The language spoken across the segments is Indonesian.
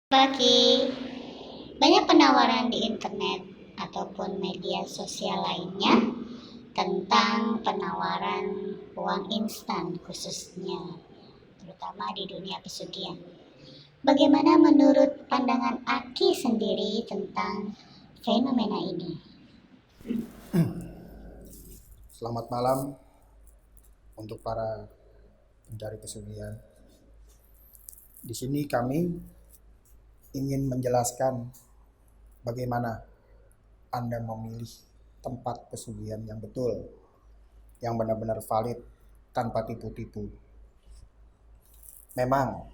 Bagi banyak penawaran di internet ataupun media sosial lainnya tentang penawaran uang instan khususnya terutama di dunia pesugihan. Bagaimana menurut pandangan Aki sendiri tentang fenomena ini? Selamat malam untuk para pencari pesugihan. Di sini kami ingin menjelaskan bagaimana Anda memilih tempat pesugihan yang betul, yang benar-benar valid tanpa tipu-tipu. Memang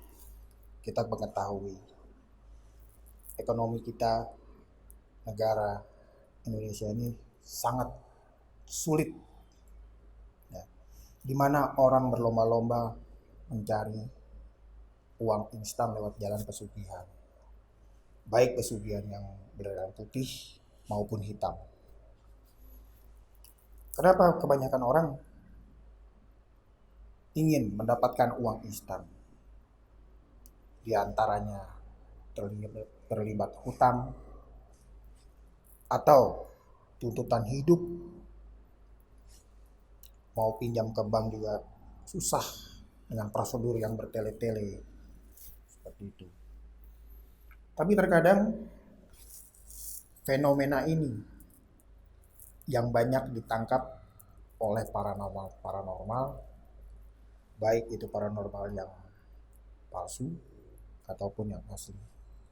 kita mengetahui ekonomi kita, negara Indonesia ini sangat sulit, ya, di mana orang berlomba-lomba mencari uang instan lewat jalan pesugihan, baik pesugihan yang berdarah putih maupun hitam. Kenapa kebanyakan orang ingin mendapatkan uang instan? Di antaranya terlibat hutang atau tuntutan hidup, mau pinjam ke bank juga susah dengan prosedur yang bertele-tele seperti itu. Tapi terkadang fenomena ini yang banyak ditangkap oleh paranormal, baik itu paranormal yang palsu ataupun yang asli.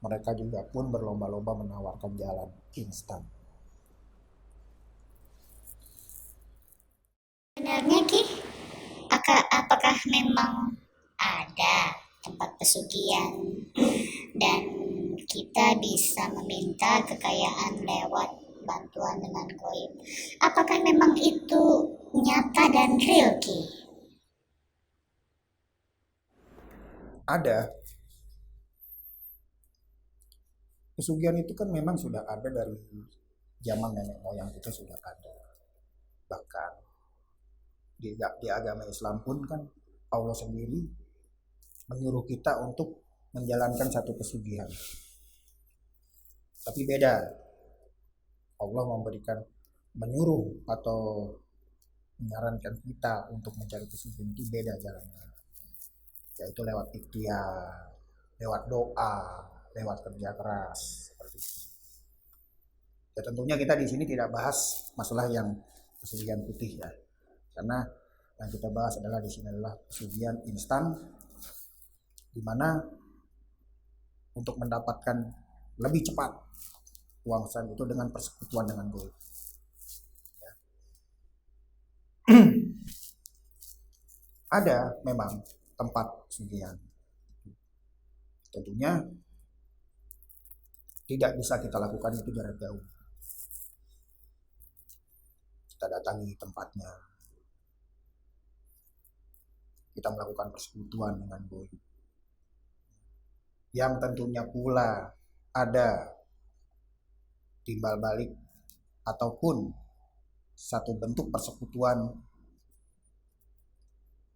Mereka juga pun berlomba-lomba menawarkan jalan instan. Sebenarnya Ki, apakah memang ada tempat pesugihan dan kita bisa meminta kekayaan lewat bantuan dengan goib? Apakah memang itu nyata dan real Ki? Ada. Pesugihan itu kan memang sudah ada dari zaman nenek moyang kita, sudah ada. Bahkan di agama Islam pun kan Allah sendiri menyuruh kita untuk menjalankan satu pesugihan. Tapi beda, Allah menyuruh atau menyarankan kita untuk mencari pesugihan itu beda jalannya, yaitu lewat ikhtiar, lewat doa, lewat kerja keras seperti itu. Ya tentunya kita di sini tidak bahas masalah yang pesugihan putih ya, karena yang kita bahas adalah di sini adalah pesugihan instan, di mana untuk mendapatkan lebih cepat uang instan itu dengan persekutuan dengan goib. Ya. Ada memang tempat pesugihan, tentunya tidak bisa kita lakukan itu jarak jauh. Kita datangi tempatnya, kita melakukan persekutuan dengan goib, yang tentunya pula ada timbal balik ataupun satu bentuk persekutuan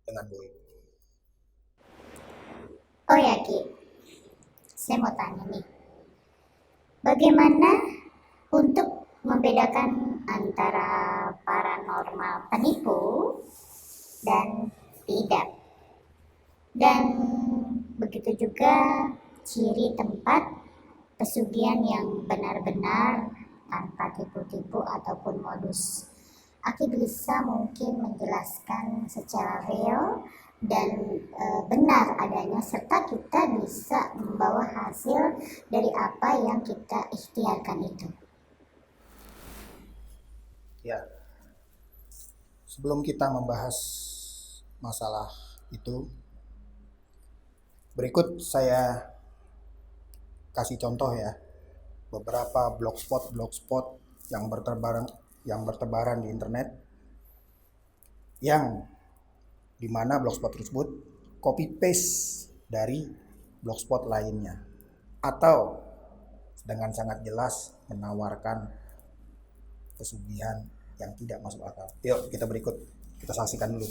dengan goib. Oh ya Ki, saya mau tanya nih, bagaimana untuk membedakan antara paranormal penipu dan tidak? Dan begitu juga ciri tempat pesugihan yang benar-benar tanpa tipu-tipu ataupun modus. Aki bisa mungkin menjelaskan secara real dan benar adanya serta kita bisa membawa hasil dari apa yang kita ikhtiarkan itu. Ya, sebelum kita membahas masalah itu, berikut saya kasih contoh ya, beberapa blogspot yang bertebaran di internet, yang dimana blogspot tersebut copy paste dari blogspot lainnya, atau dengan sangat jelas menawarkan pesugihan yang tidak masuk akal. Yuk kita saksikan dulu.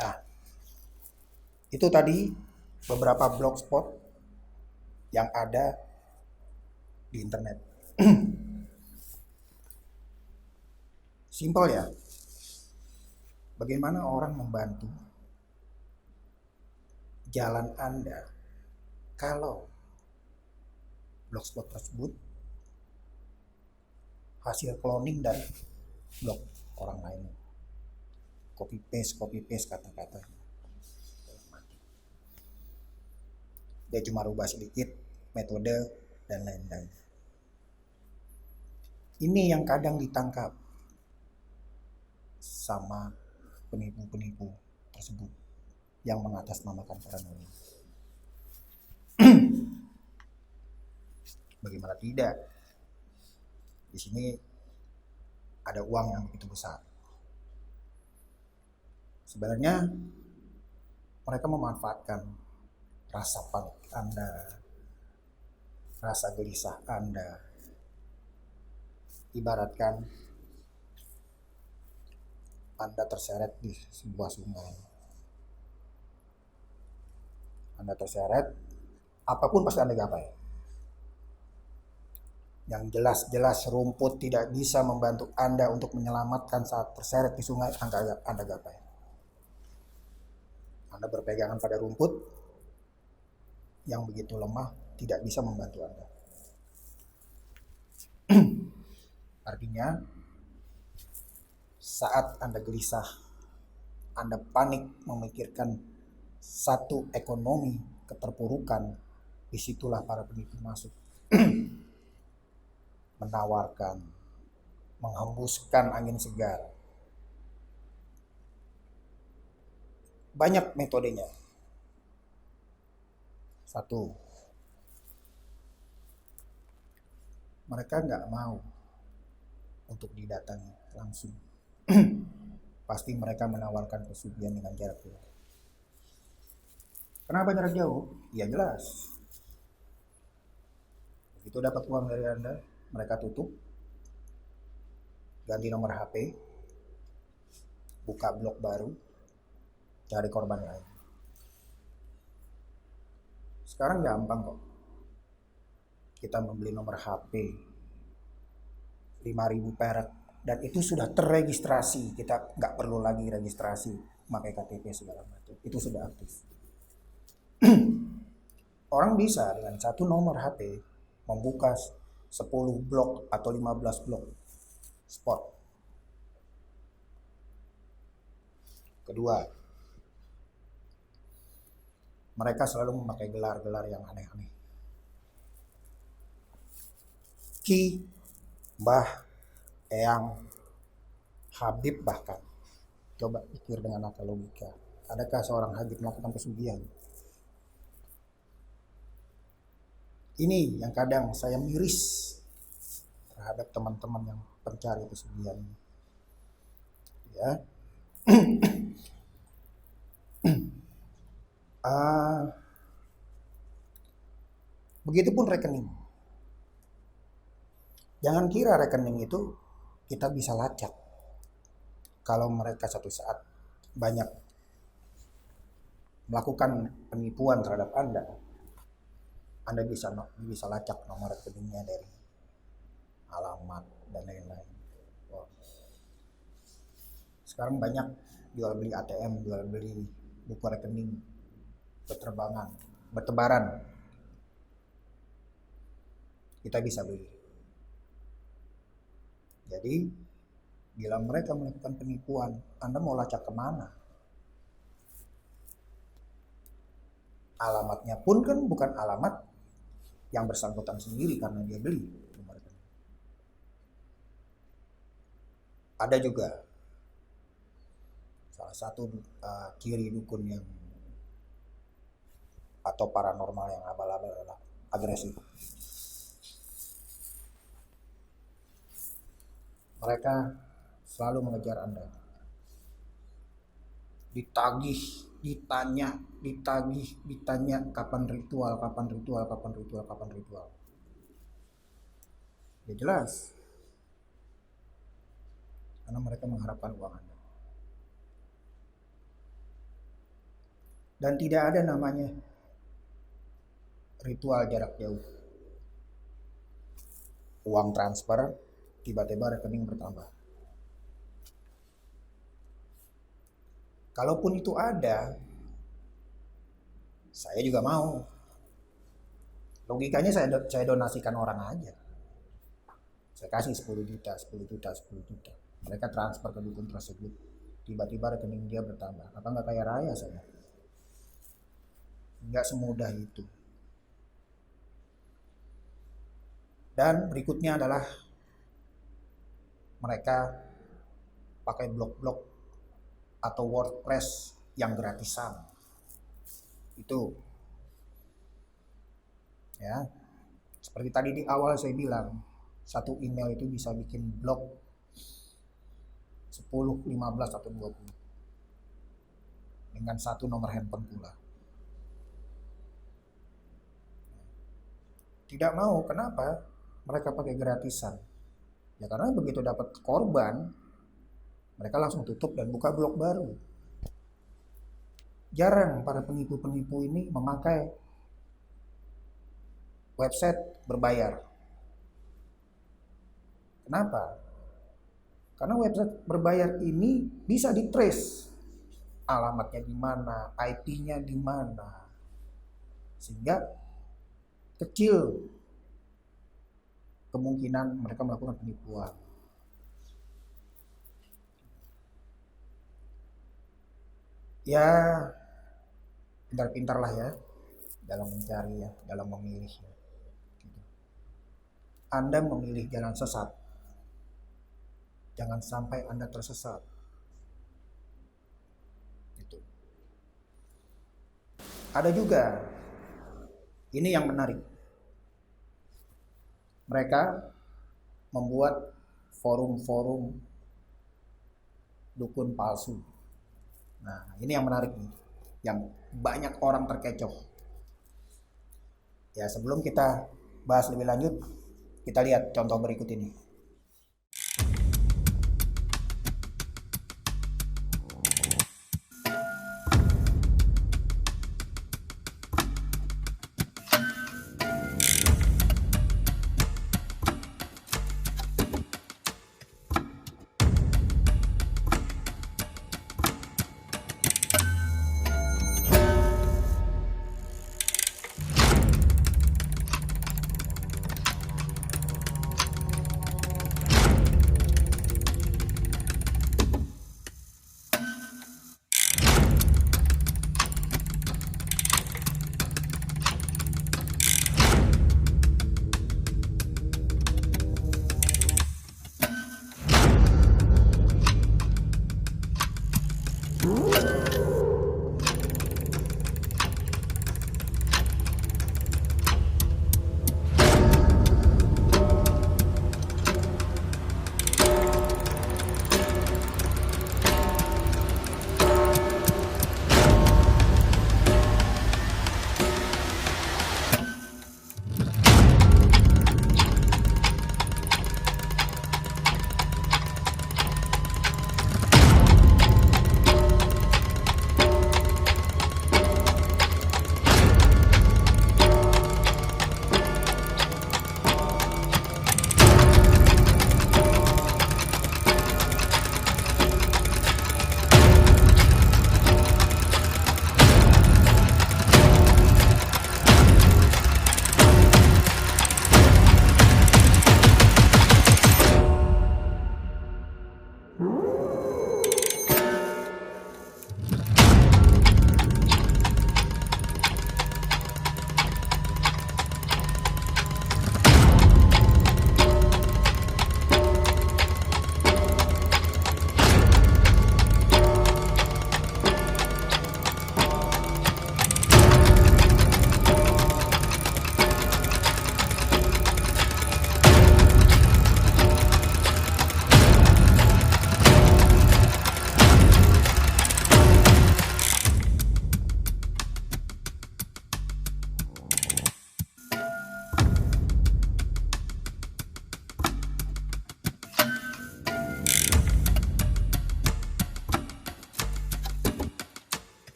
Nah, itu tadi beberapa blogspot yang ada di internet. Simpel ya. Bagaimana orang membantu jalan Anda kalau blogspot tersebut hasil cloning dari blog orang lain. Copy paste kata-kata. Dia cuma rubah sedikit metode dan lain-lain. Ini yang kadang ditangkap sama penipu-penipu tersebut yang mengatasnamakan paranoia. Bagaimana tidak? Di sini ada uang yang begitu besar. Sebenarnya mereka memanfaatkan rasa panik Anda, rasa gelisah Anda. Ibaratkan Anda terseret di sebuah sungai. Anda terseret, apapun pasti Anda gapai. Yang jelas-jelas rumput tidak bisa membantu Anda untuk menyelamatkan saat terseret di sungai, Anda gapai. Anda berpegangan pada rumput yang begitu lemah, tidak bisa membantu Anda. Artinya, saat Anda gelisah, Anda panik memikirkan satu ekonomi keterpurukan, disitulah para penipu masuk. Menawarkan, menghembuskan angin segar. Banyak metodenya. Satu, mereka nggak mau untuk didatangi langsung. Pasti mereka menawarkan pesugihan dengan jarak jauh. Kenapa jarak jauh? Ya jelas. Begitu dapat uang dari Anda, mereka tutup, ganti nomor HP, buka blog baru, cari korban lain. Sekarang gampang kok. Kita membeli nomor HP 5.000 perak dan itu sudah terregistrasi. Kita nggak perlu lagi registrasi pakai KTP segala macam. Itu sudah aktif. Orang bisa dengan satu nomor HP membuka 10 blog atau 15 blog spot. Kedua, mereka selalu memakai gelar-gelar yang aneh-aneh. Ki, Mbah, Eyang, Habib bahkan. Coba pikir dengan akal logika. Adakah seorang Habib melakukan pesugihan? Ini yang kadang saya miris terhadap teman-teman yang pencari pesugihan. Ya. Begitupun rekening. Jangan kira rekening itu kita bisa lacak. kalau mereka satu saat banyak melakukan penipuan terhadap Anda bisa lacak nomor rekeningnya dari alamat dan lain-lain. Wow. Sekarang banyak jual beli ATM, jual beli buku rekening bertebaran. Kita bisa beli. Jadi bila mereka melakukan penipuan, Anda mau lacak kemana? Alamatnya pun kan bukan alamat yang bersangkutan sendiri karena dia beli. Ada juga salah satu ciri dukun yang atau paranormal yang abal-abal adalah agresif. Mereka selalu mengejar Anda. Ditagih, ditanya kapan ritual. Ya jelas. Karena mereka mengharapkan uang Anda. Dan tidak ada namanya ritual jarak jauh. Uang transfer, tiba-tiba rekening bertambah. Kalaupun itu ada, saya juga mau. Logikanya saya donasikan orang aja. Saya kasih 10 juta. Mereka transfer ke dukun tersebut. Tiba-tiba rekening dia bertambah. Apa nggak kaya raya saya? Nggak semudah itu. Dan berikutnya adalah mereka pakai blog-blog atau WordPress yang gratisan. Itu ya, seperti tadi di awal saya bilang, satu email itu bisa bikin blog 10, 15 atau 20 dengan satu nomor handphone pula. Tidak mau, kenapa? Mereka pakai gratisan. Ya karena begitu dapat korban, mereka langsung tutup dan buka blog baru. Jarang para penipu-penipu ini memakai website berbayar. Kenapa? Karena website berbayar ini bisa di-trace. Alamatnya di mana, IP-nya di mana. Sehingga kecil kemungkinan mereka melakukan penipuan. Ya, pintar-pintarlah ya dalam mencari ya, dalam memilih ya. Anda memilih jalan sesat, jangan sampai Anda tersesat. Gitu. Ada juga, ini yang menarik. Mereka membuat forum-forum dukun palsu. Nah, ini yang menarik nih, yang banyak orang terkecoh. Ya, sebelum kita bahas lebih lanjut, kita lihat contoh berikut ini.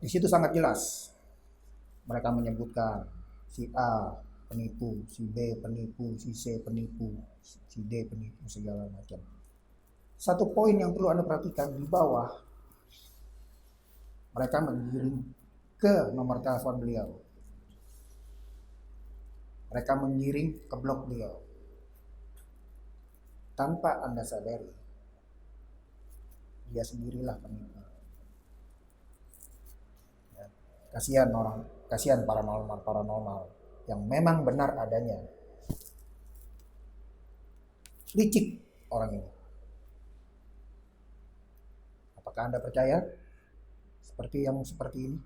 Di situ sangat jelas. Mereka menyebutkan si A penipu, si B penipu, si C penipu, si D penipu, segala macam. Satu poin yang perlu Anda perhatikan di bawah, mereka mengirim ke nomor telepon beliau. Mereka mengirim ke blog beliau. Tanpa Anda sadari, dia sendirilah penipu. Ya. Kasihan paranormal yang memang benar adanya. Licik orang ini. Apakah Anda percaya seperti ini?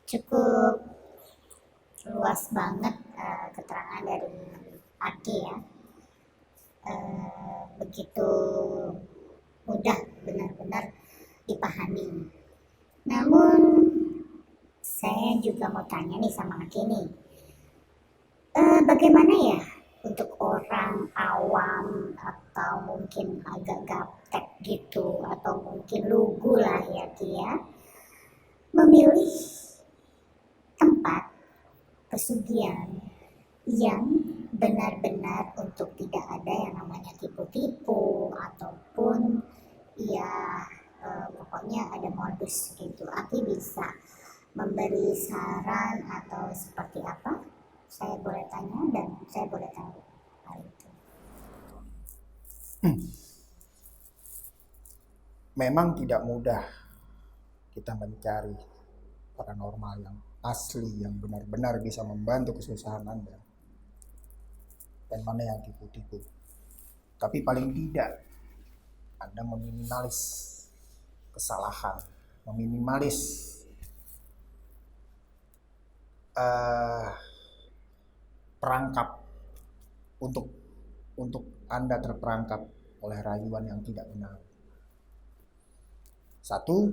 Cukup luas banget keterangan dari Aki ya. Begitu mudah benar-benar dipahami. Namun saya juga mau tanya nih sama Aki nih, bagaimana ya untuk orang awam atau mungkin agak gaptek gitu atau mungkin lugu lah ya Ki ya, memilih tempat pesugihan yang benar-benar untuk tidak ada yang namanya tipu-tipu ataupun ya pokoknya ada modus gitu. Aki bisa memberi saran atau seperti apa? Saya boleh tanya dan saya boleh tahu hal itu. Memang tidak mudah kita mencari paranormal yang asli, yang benar-benar bisa membantu kesusahan Anda, dan mana yang tipu-tipu. Tapi paling tidak Anda meminimalis kesalahan, meminimalis perangkap untuk Anda terperangkap oleh rayuan yang tidak benar. Satu,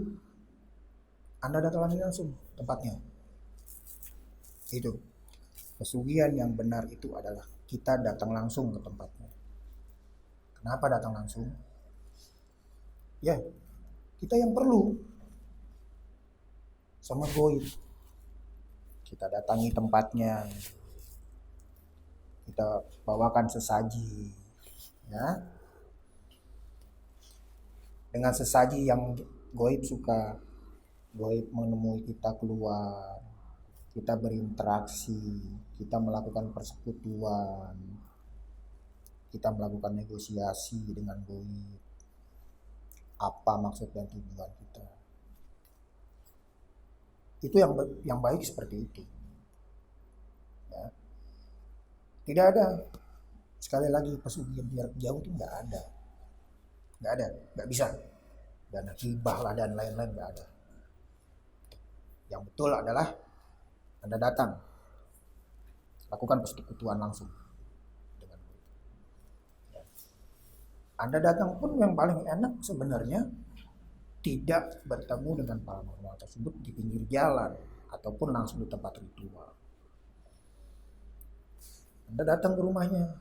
Anda datangi langsung tempatnya. Itu pesugihan yang benar itu adalah kita datang langsung ke tempatnya. Kenapa datang langsung? Ya, kita yang perlu sama goib. Kita datangi tempatnya, kita bawakan sesaji, ya, dengan sesaji yang goib suka. Goib menemui kita keluar, kita berinteraksi, kita melakukan persekutuan, kita melakukan negosiasi dengan goib. Apa maksud dan tujuan kita? Itu yang baik seperti itu. Ya. Tidak ada, sekali lagi, pesugihan jarak jauh itu nggak ada, nggak bisa. Dana hibah lah dan lain-lain nggak ada. Yang betul adalah Anda datang, lakukan persekutuan langsung dengan ya. Anda datang pun yang paling enak sebenarnya tidak bertemu dengan paranormal tersebut di pinggir jalan ataupun langsung di tempat ritual. Anda datang ke rumahnya,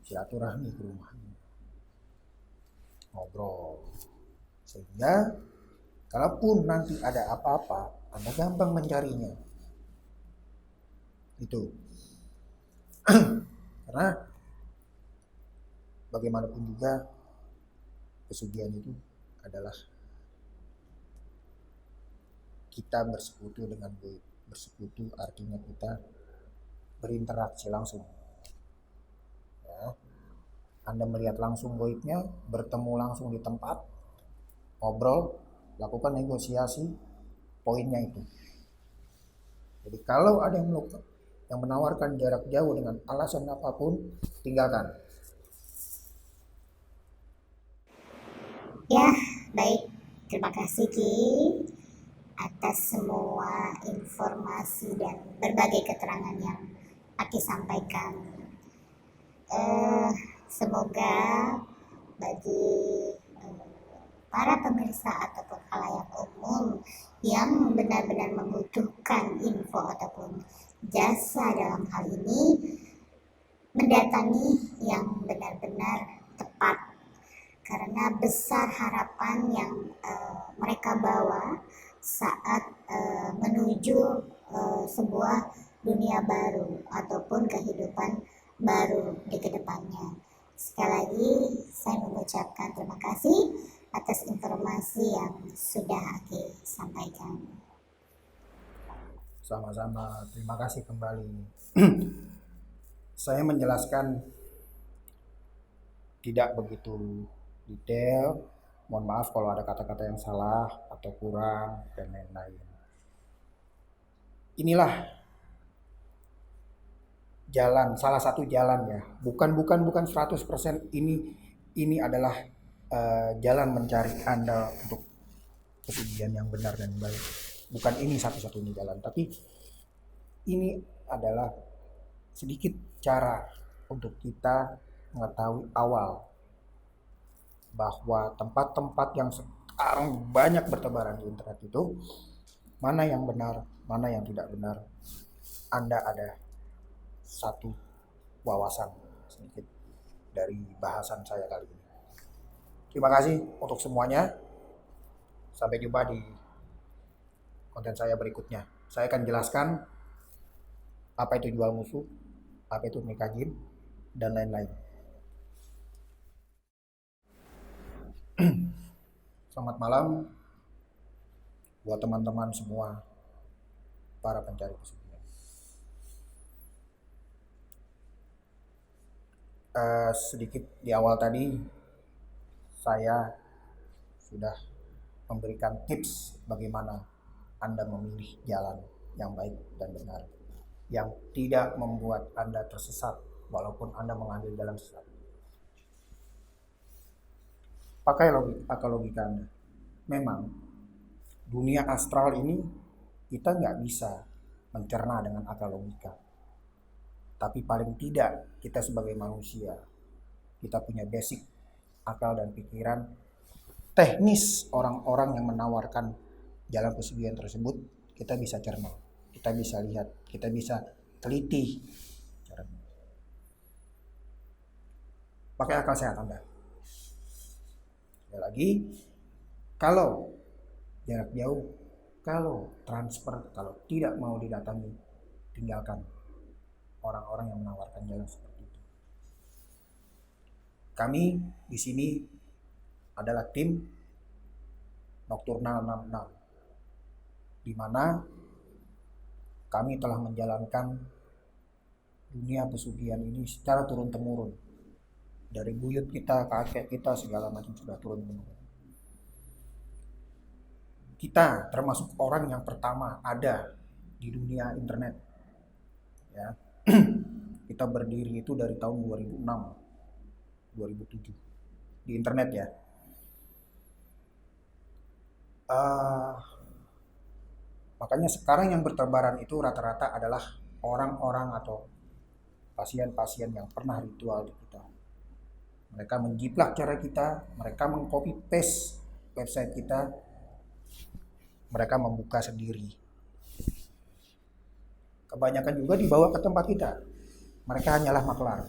silaturahmi ke rumahnya, ngobrol, sehingga kalaupun nanti ada apa-apa, Anda gampang mencarinya. Itu. Karena bagaimanapun juga pesugihan itu adalah kita bersekutu dengan goib. Bersekutu artinya kita berinteraksi langsung. Ya. Anda melihat langsung goibnya, bertemu langsung di tempat, ngobrol, lakukan negosiasi, poinnya itu. Jadi kalau ada yang menawarkan jarak jauh dengan alasan apapun, tinggalkan. Ya, baik. Terima kasih Ki atas semua informasi dan berbagai keterangan yang Aki sampaikan. Semoga bagi para pemirsa ataupun khalayak umum yang benar-benar membutuhkan info ataupun jasa dalam hal ini mendatangi yang benar-benar tepat, karena besar harapan yang mereka bawa saat menuju sebuah dunia baru ataupun kehidupan baru di kedepannya. Sekali lagi saya mengucapkan terima kasih atas informasi yang sudah Aki sampaikan. Sama-sama, terima kasih kembali. Saya menjelaskan tidak begitu detail. Mohon maaf kalau ada kata-kata yang salah atau kurang dan lain-lain. Inilah jalan, salah satu jalan ya. Bukan 100% ini adalah jalan mencari Anda untuk kesucian yang benar dan baik. Bukan ini satu-satunya jalan, tapi ini adalah sedikit cara untuk kita mengetahui awal bahwa tempat-tempat yang sekarang banyak bertebaran di internet itu mana yang benar, mana yang tidak benar. Anda ada satu wawasan sedikit dari bahasan saya kali ini. Terima kasih untuk semuanya. Sampai jumpa di konten saya berikutnya. Saya akan jelaskan apa itu jual musuh, apa itu nikah jin, dan lain-lain. Selamat malam buat teman-teman semua para pencari kesucian. Sedikit di awal tadi saya sudah memberikan tips bagaimana Anda memilih jalan yang baik dan benar, yang tidak membuat Anda tersesat walaupun Anda mengambil jalan sesat. Pakai akal logika Anda. Memang dunia astral ini kita nggak bisa mencerna dengan akal logika. Tapi paling tidak kita sebagai manusia, kita punya basic akal dan pikiran teknis. Orang-orang yang menawarkan jalan kesucian tersebut kita bisa cerna, kita bisa lihat, kita bisa teliti. Pakai akal sehat Anda. Sekali lagi, kalau jarak jauh, kalau transfer, kalau tidak mau didatangi, tinggalkan orang-orang yang menawarkan jalan seperti itu. Kami di sini adalah tim Nocturnal 66, di mana kami telah menjalankan dunia pesugihan ini secara turun-temurun. Dari buyut kita, kakek kita, segala macam sudah turun-temurun. Kita termasuk orang yang pertama ada di dunia internet. Ya. Kita berdiri itu dari tahun 2006, 2007 di internet ya. Makanya sekarang yang bertebaran itu rata-rata adalah orang-orang atau pasien-pasien yang pernah ritual di kita. Mereka menjiplak cara kita, mereka mengcopy paste website kita, mereka membuka sendiri. Kebanyakan juga dibawa ke tempat kita. Mereka hanyalah maklar.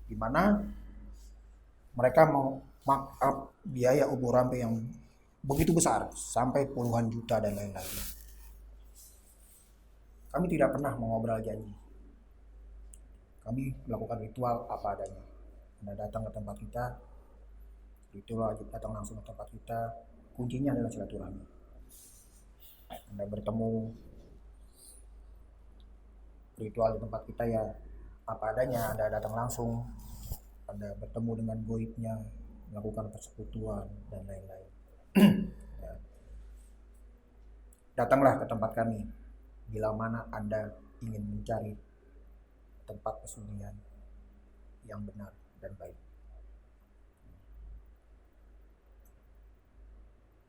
Di mana mereka mau markup biaya ubur rampe yang begitu besar, sampai puluhan juta dan lain-lain. Kami tidak pernah mengobrol janji. Kami melakukan ritual apa adanya. Anda datang ke tempat kita, ritual wajib datang langsung ke tempat kita. Kuncinya adalah silaturahmi. Anda bertemu, ritual di tempat kita ya apa adanya. Anda datang langsung, Anda bertemu dengan goibnya, melakukan persekutuan dan lain-lain. Ya. Datanglah ke tempat kami bila mana Anda ingin mencari tempat pesugihan yang benar dan baik.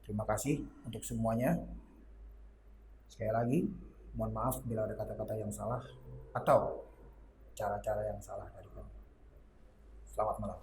Terima kasih untuk semuanya. Sekali lagi, mohon maaf bila ada kata-kata yang salah atau cara-cara yang salah dari kami. Selamat malam.